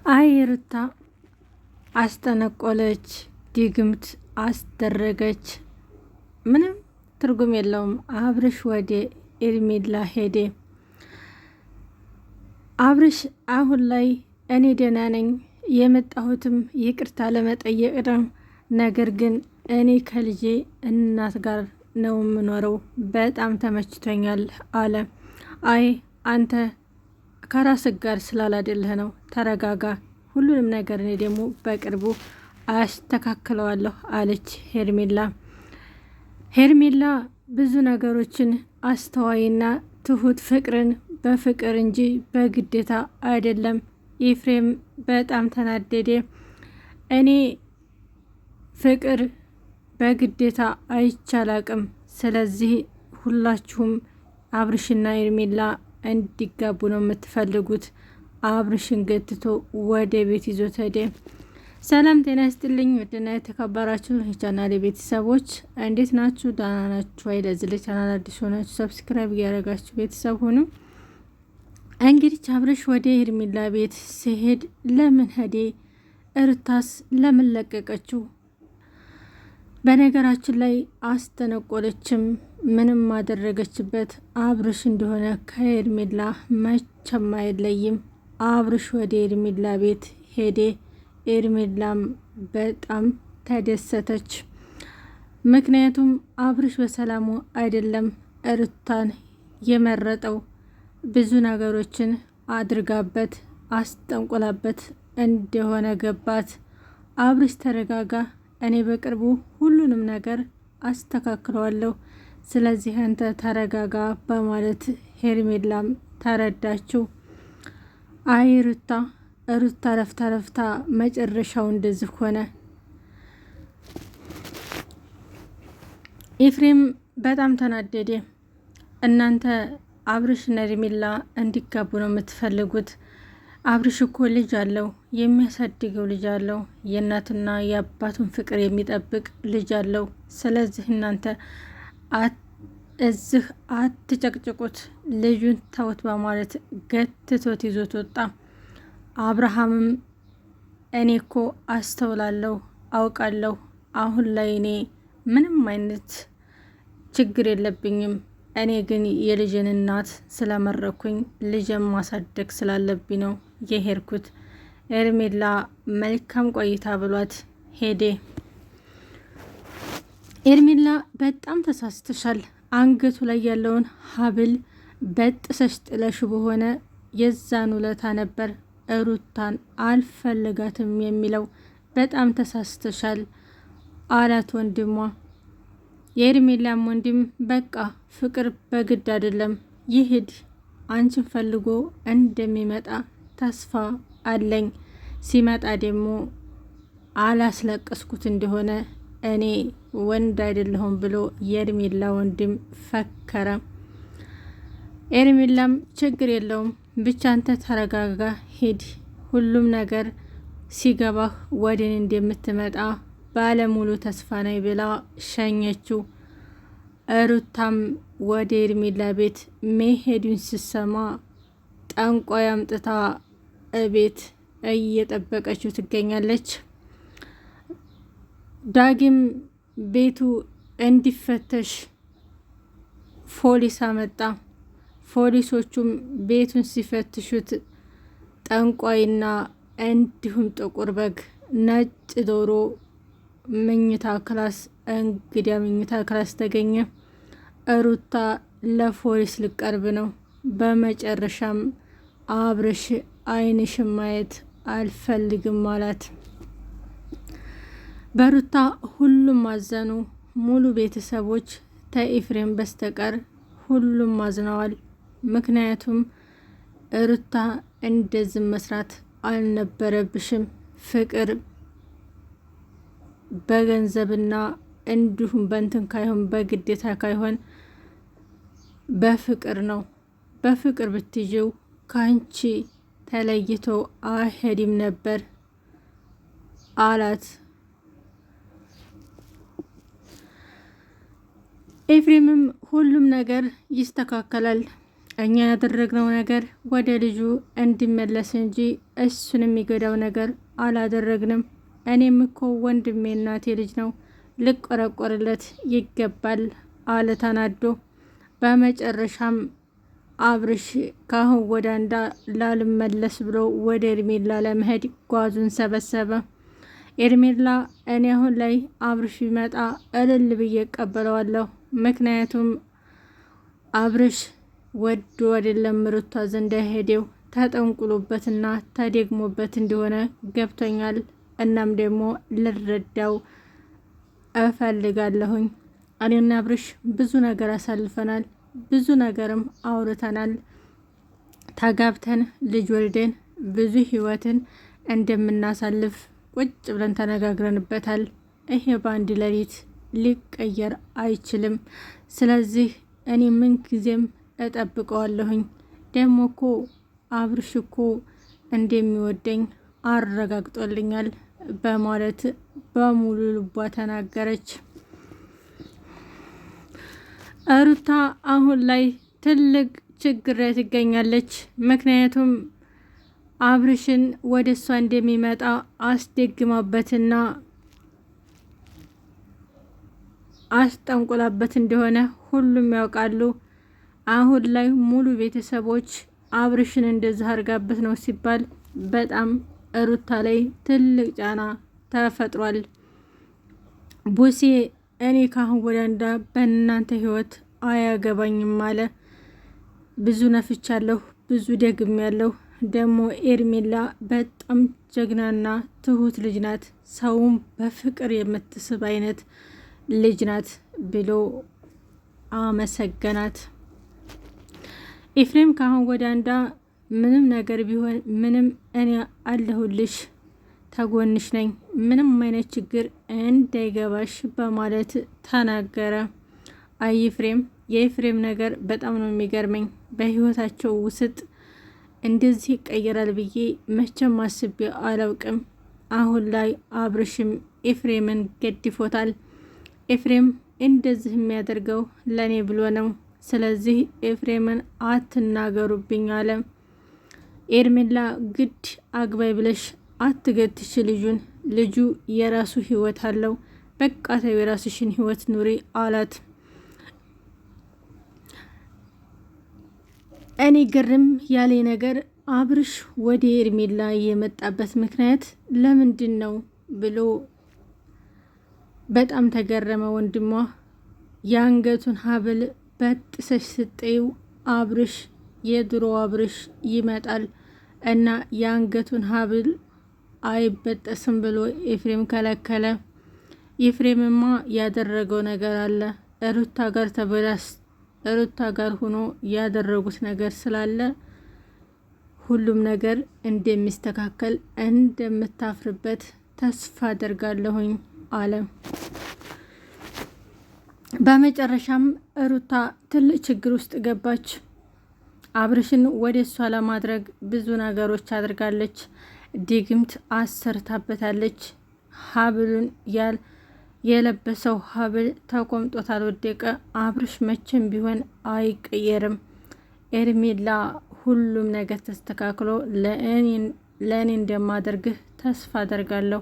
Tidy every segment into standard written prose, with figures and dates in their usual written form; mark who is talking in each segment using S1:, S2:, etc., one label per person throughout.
S1: አይ ሩታ አስጠነቆለች፣ ድግምት አስደረገች፣ ምንም ትርጉም የለውም። አብርሽ ወደ ኤርሜላ ሄደ። አብርሽ አሁን ላይ እኔ ደህና ነኝ፣ የመጣሁትም ይቅርታ ለመጠየቅ ነው። ነገር ግን እኔ ከልጄ እናት ጋር ነው የምኖረው፣ በጣም ተመችቶኛል አለ። አይ አንተ ከራስህ ጋር ስላላደለህ ነው፣ ተረጋጋ፣ ሁሉንም ነገር እኔ ደግሞ በቅርቡ አስተካክለዋለሁ አለች ሄርሜላ። ሄርሜላ ብዙ ነገሮችን አስተዋይና ትሁት፣ ፍቅርን በፍቅር እንጂ በግዴታ አይደለም። ኤፍሬም በጣም ተናደደ። እኔ ፍቅር በግዴታ አይቻላቅም። ስለዚህ ሁላችሁም አብርሽና ሄርሜላ እንዲጋቡ ነው የምትፈልጉት። አብርሽን ገትቶ ወደ ቤት ይዞት ሄደ። ሰላም ጤና ይስጥልኝ። ውድና የተከበራችሁ የቻናል ቤተሰቦች እንዴት ናችሁ? ደህና ናችሁ ወይ? ለዚህ ለቻናል አዲስ ሆናችሁ ሰብስክራይብ እያደረጋችሁ ቤተሰብ ሁኑ። እንግዲህ አብርሽ ወደ ሄርሜላ ቤት ሲሄድ ለምን ሄደ? ሩታስ ለምን ለቀቀችው? በነገራችን ላይ አስተነቆለችም ምንም አደረገችበት አብርሽ እንደሆነ ከሄርሜላ መቼም አይለይም። አብርሽ ወደ ሄርሜላ ቤት ሄደ። ሄርሜላም በጣም ተደሰተች። ምክንያቱም አብርሽ በሰላሙ አይደለም ሩታን የመረጠው፣ ብዙ ነገሮችን አድርጋበት አስጠንቆላበት እንደሆነ ገባት። አብርሽ ተረጋጋ፣ እኔ በቅርቡ ሁሉንም ነገር አስተካክለዋለሁ፣ ስለዚህ አንተ ተረጋጋ በማለት ሄርሜላም ተረዳችው። አይ ሩታ ለፍታ መጨረሻው እንደዚህ ሆነ። ኤፍሬም በጣም ተናደደ። እናንተ አብርሽና ሄርሜላ እንዲጋቡ ነው የምትፈልጉት? አብርሽ እኮ ልጅ አለው፣ የሚያሳድገው ልጅ አለው፣ የእናትና የአባቱን ፍቅር የሚጠብቅ ልጅ አለው። ስለዚህ እናንተ እዚህ አትጨቅጭቁት፣ ልጁን ተውት በማለት ገትቶት ይዞት ወጣ። አብርሃምም እኔ እኮ አስተውላለሁ፣ አውቃለሁ፣ አሁን ላይ እኔ ምንም አይነት ችግር የለብኝም። እኔ ግን የልጅን እናት ስለመረኩኝ ልጅን ማሳደግ ስላለብኝ ነው የሄድኩት። ሄርሜላ መልካም ቆይታ ብሏት ሄዴ። ሄርሜላ በጣም ተሳስተሻል፣ አንገቱ ላይ ያለውን ሀብል በጥሰሽ ጥለሽ በሆነ የዛን ውለታ ነበር ሩታን አልፈልጋትም የሚለው። በጣም ተሳስተሻል አላት ወንድሟ። የሄርሜላም ወንድም በቃ ፍቅር በግድ አይደለም፣ ይሂድ፣ አንቺን ፈልጎ እንደሚመጣ ተስፋ አለኝ፣ ሲመጣ ደግሞ አላስለቀስኩት እንደሆነ እኔ ወንድ አይደለሁም ብሎ የሄርሜላ ወንድም ፈከረ። ሄርሜላም ችግር የለውም ብቻ አንተ ተረጋጋ፣ ሂድ፣ ሁሉም ነገር ሲገባህ ወደን እንደምትመጣ ባለሙሉ ተስፋ ነኝ ብላ ሸኘችው። ሩታም ወደ ሄርሜላ ቤት መሄዱን ስትሰማ ጠንቋይ አምጥታ እቤት እየጠበቀችው ትገኛለች። ዳግም ቤቱ እንዲፈተሽ ፖሊስ አመጣ። ፖሊሶቹም ቤቱን ሲፈትሹት ጠንቋይና እንዲሁም ጥቁር በግ፣ ነጭ ዶሮ መኝታ ክላስ፣ እንግዳ መኝታ ክላስ ተገኘ። ሩታ ለፖሊስ ልቀርብ ነው። በመጨረሻም አብርሽ ዓይንሽን ማየት አልፈልግም አላት። በሩታ ሁሉም አዘኑ። ሙሉ ቤተሰቦች ከኤፍሬም በስተቀር ሁሉም አዝነዋል። ምክንያቱም ሩታ እንደዚህ መስራት አልነበረብሽም፣ ፍቅር በገንዘብና እንዲሁም በእንትን ካይሆን በግዴታ ካይሆን በፍቅር ነው። በፍቅር ብትይው ካንቺ ተለይቶ አይሄድም ነበር አላት። ኤፍሬምም ሁሉም ነገር ይስተካከላል፣ እኛ ያደረግነው ነገር ወደ ልጁ እንዲመለስ እንጂ እሱን የሚጎዳው ነገር አላደረግንም። እኔም እኮ ወንድሜ እናቴ ልጅ ነው፣ ልቆረቆርለት ይገባል አለ ተናዶ። በመጨረሻም አብርሽ ካሁን ወደ አንዳ ላልመለስ ብሎ ወደ ኤርሜላ ለመሄድ ጓዙን ሰበሰበ። ኤርሜላ እኔ አሁን ላይ አብርሽ ቢመጣ እልል ብዬ እቀበለዋለሁ። ምክንያቱም አብርሽ ወዶ አይደለም ሩታ ዘንድ ሄደው ተጠንቁሎበትና ተደግሞበት እንደሆነ ገብቶኛል። እናም ደግሞ ልረዳው እፈልጋለሁኝ። እኔና አብርሽ ብዙ ነገር አሳልፈናል፣ ብዙ ነገርም አውርተናል። ተጋብተን ልጅ ወልደን ብዙ ህይወትን እንደምናሳልፍ ቁጭ ብለን ተነጋግረንበታል። ይሄ በአንድ ሌሊት ሊቀየር አይችልም። ስለዚህ እኔ ምን ጊዜም እጠብቀዋለሁኝ። ደግሞ እኮ አብርሽ እኮ እንደሚወደኝ አረጋግጦልኛል በማለት በሙሉ ልቧ ተናገረች። ሩታ አሁን ላይ ትልቅ ችግር ላይ ትገኛለች። ምክንያቱም አብርሽን ወደ እሷ እንደሚመጣ አስደግማበትና አስጠንቁላበት እንደሆነ ሁሉም ያውቃሉ። አሁን ላይ ሙሉ ቤተሰቦች አብርሽን እንደዚህ አርጋበት ነው ሲባል በጣም ሩታ ላይ ትልቅ ጫና ተፈጥሯል። ቡሴ እኔ ካሁን ወደ አንዳ በእናንተ ህይወት አያገባኝም አለ። ብዙ ነፍቻለሁ፣ ብዙ ደግሜያለሁ። ደግሞ ኤርሜላ በጣም ጀግናና ትሁት ልጅ ናት፣ ሰውም በፍቅር የምትስብ አይነት ልጅ ናት ብሎ አመሰገናት። ኤፍሬም ካሁን ወደ አንዳ ምንም ነገር ቢሆን ምንም እኔ አለሁልሽ፣ ተጎንሽ ነኝ፣ ምንም አይነት ችግር እንዳይገባሽ በማለት ተናገረ። አይ ኤፍሬም፣ የኤፍሬም ነገር በጣም ነው የሚገርመኝ። በህይወታቸው ውስጥ እንደዚህ ይቀየራል ብዬ መቼም አስቤ አላውቅም። አሁን ላይ አብርሽም ኤፍሬምን ገድፎታል። ኤፍሬም እንደዚህ የሚያደርገው ለኔ ብሎ ነው። ስለዚህ ኤፍሬምን አትናገሩብኝ አለ። ኤርሜላ ግድ አግባይ ብለሽ አትገትሽ ልጁ የራሱ ህይወት አለው። በቃ ተው የራስሽን ህይወት ኑሪ አላት። እኔ ግርም ያለ ነገር አብርሽ ወደ ኤርሜላ የመጣበት ምክንያት ለምንድን ነው ብሎ በጣም ተገረመ። ወንድሟ የአንገቱን ሀብል በጥሰሽ ስጠይው አብርሽ የድሮ አብርሽ ይመጣል እና የአንገቱን ሀብል አይበጠስም ብሎ ኤፍሬም ከለከለ። ኤፍሬምማ ያደረገው ነገር አለ። ሩታ ጋር ሆኖ ያደረጉት ነገር ስላለ ሁሉም ነገር እንደሚስተካከል እንደምታፍርበት ተስፋ አደርጋለሁኝ አለ። በመጨረሻም ሩታ ትልቅ ችግር ውስጥ ገባች። አብርሽን ወደ እሷ ለማድረግ ብዙ ነገሮች አድርጋለች። ድግምት አሰርታበታለች። ሀብሉን የለበሰው ሀብል ተቆምጦት አልወደቀ። አብርሽ መቼም ቢሆን አይቀየርም። ኤርሜላ ሁሉም ነገር ተስተካክሎ ለእኔ እንደማደርግህ ተስፋ አደርጋለሁ።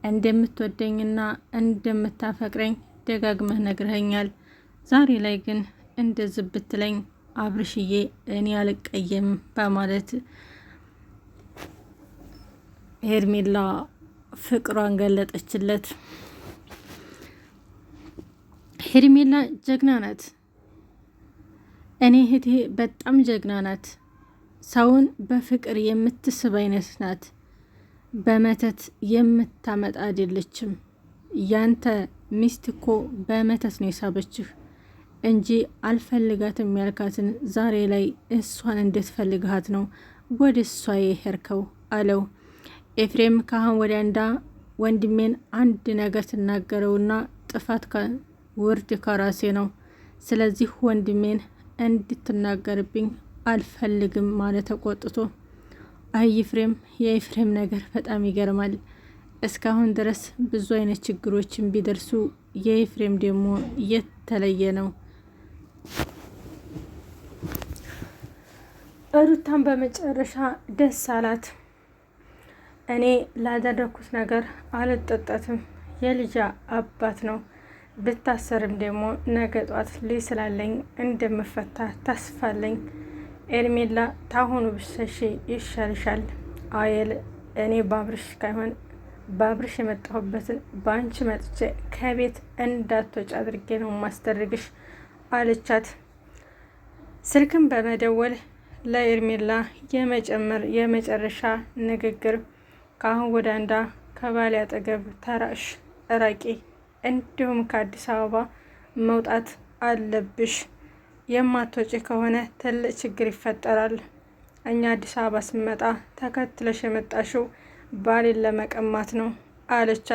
S1: እንደምትወደኝና እንደምታፈቅረኝ ደጋግመህ ነግረኸኛል። ዛሬ ላይ ግን እንደዚህ ብትለኝ አብርሽዬ እኔ አልቀየም በማለት ኤርሜላ ፍቅሯን ገለጠችለት። ሄርሜላ ጀግና ናት። እኔ እህቴ በጣም ጀግና ናት። ሰውን በፍቅር የምትስብ አይነት ናት። በመተት የምታመጣ አይደለችም። ያንተ ሚስት እኮ በመተት ነው የሳበችህ እንጂ አልፈልጋትም ያልካትን ዛሬ ላይ እሷን እንዴት ፈልግሃት ነው ወደ እሷ የሄድከው አለው። ኤፍሬም ካሁን ወደ አንዳ ወንድሜን አንድ ነገር ትናገረውና ጥፋት ውርድ ከራሴ ነው። ስለዚህ ወንድሜን እንድትናገርብኝ አልፈልግም ማለት ተቆጥቶ፣ አይ ኤፍሬም፣ የኤፍሬም ነገር በጣም ይገርማል። እስካሁን ድረስ ብዙ አይነት ችግሮችን ቢደርሱ የኤፍሬም ደግሞ የተለየ ነው። ሩታን በመጨረሻ ደስ አላት። እኔ ላደረኩት ነገር አልጠጠትም። የልጅ አባት ነው። ብታሰርም ደግሞ ነገ ጧት ልጅ ስላለኝ እንደምፈታ ተስፋለኝ። ኤርሜላ ታሁኑ ብሰሺ ይሻልሻል። አየል እኔ ባብርሽ ካይሆን ባብርሽ የመጣሁበትን በአንቺ መጥቼ ከቤት እንዳትወጭ አድርጌ ነው ማስደርግሽ አለቻት። ስልክም በመደወል ለኤርሜላ የመጨረሻ ንግግር ከአሁን ወደ አንዳ ከባሌ አጠገብ ተራሽ እራቂ፣ እንዲሁም ከአዲስ አበባ መውጣት አለብሽ። የማትወጪ ከሆነ ትልቅ ችግር ይፈጠራል። እኛ አዲስ አበባ ስንመጣ ተከትለሽ የመጣሽው ባሌን ለመቀማት ነው አለቻት።